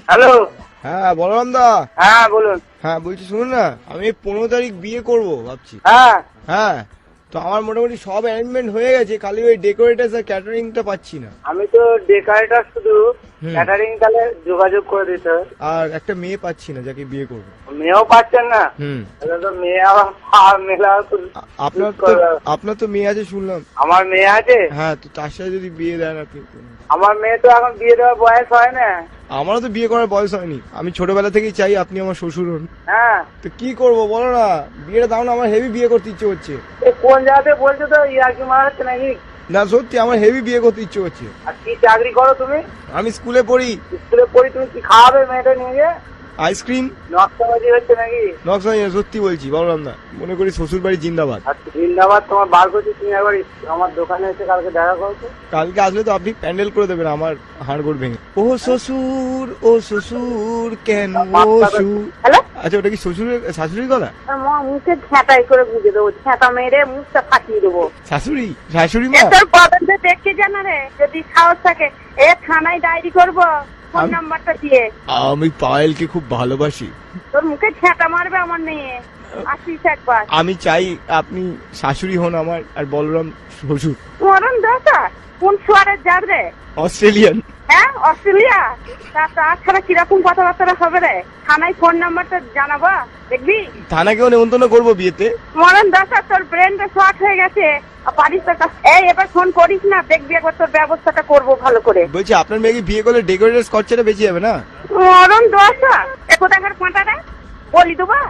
Hello. হ্যাঁ বলরাম দা। হ্যাঁ বলুন। হ্যাঁ বলছি শুনুন না, আমি 15 তারিখ বিয়ে করব ভাবছি। হ্যাঁ হ্যাঁ, তো আমার মোটামুটি সব অ্যারেঞ্জমেন্ট হয়ে গেছে, খালি ওই ডেকোরেটার্স আর ক্যাটারিংটা পাচ্ছি না। আমি তো ডেকারেটার শুধু হুম। ক্যাটারিং তাহলে যোগাযোগ করে দিতে হবে। আর একটা মেয়ে পাচ্ছি না যাকে বিয়ে করবো। মেয়েও পাচ্ছেন না? হুম। তাহলে তো মেয়ে আবার মেলা আপনার তো মেয়ে আছে শুনলাম। আমার মেয়ে আছে। হ্যাঁ, তো তার সাথে যদি বিয়ে দেন আপনি। আমার মেয়ে তো এখন বিয়ে দেওয়ার বয়স হয় না। আমারও তো বিয়ে করার বয়স হয়নি, আমি ছোটবেলা থেকেই চাই আপনি আমার শ্বশুর হন। হ্যাঁ, তো কি করবো বলো না, বিয়েটা দাও না, আমার হেভি বিয়ে করতে ইচ্ছে হচ্ছে। এ কোন জায়গাতে বলছো তো ইয়ার্কি মারাচ্ছে নাকি? না সত্যি আমার হেভি বিয়ে করতে ইচ্ছে হচ্ছে। আর কি চাকরি করো তুমি? আমি স্কুলে পড়ি। স্কুলে পড়ি, তুমি কি খাওয়াবে মেয়েটা নিয়ে গিয়ে? আইসক্রিম। নকশাবাজি হচ্ছে নাকি? নকশাই সত্যি বলছি বললাম না, মনে করি শ্বশুর বাড়ি জিন্দাবাদ। আচ্ছা জিন্দাবাদ তোমার বার করছি, তুমি একবার আমার দোকানে এসে কালকে দেখা করছো। কালকে আসলে তো আপনি প্যান্ডেল করে দেবেন আমার হাড়গোড় ভেঙে। ও শ্বশুর ও শ্বশুর কেন ও সুর। হ্যালো, আচ্ছা ওটা কি শ্বশুরের শাশুড়ির গলা? মুখে ঝ্যাঁটাই করে বুঝে দেবো, ঝ্যাঁটা মেরে মুখটা ফাটিয়ে দেবো। শাশুড়ি শাশুড়ি মা? তোর বদলতে দেখতে জানা রে, যদি সাহস থাকে এ থানায় ডায়েরি করবো ফোন নাম্বারটা দিয়ে। আমি পায়েলকে খুব ভালোবাসি। তোর মুখে ঝ্যাঁটা মারবে আমার মেয়ে, আসিস একবার। আমি চাই আপনি শাশুড়ি হন আমার, আর বলরাম শ্বশুর। মরণ দশা কোন সোয়ারের যার রে? অস্ট্রেলিয়ান। হ্যাঁ অস্ট্রেলিয়া। তাছাড়া কিরকম কথাবার্তা হবে রে? থানায় ফোন নাম্বারটা জানাবা, দেখবি। থানাকেও নেমন্তন্ন করবো বিয়েতে। মরণ দশা তোর ব্রেনটা শর্ট হয়ে গেছে, পারিস তো এই এবার ফোন করিস না, দেখবি একবার তোর ব্যবস্থাটা করবো ভালো করে। বলছি আপনার মেয়েকে বিয়ে করলে ডেকোরেটার খরচাটা বেশি যাবে না? মরণ দশা, একো দেখার পাঁটাটা বলি দেবা।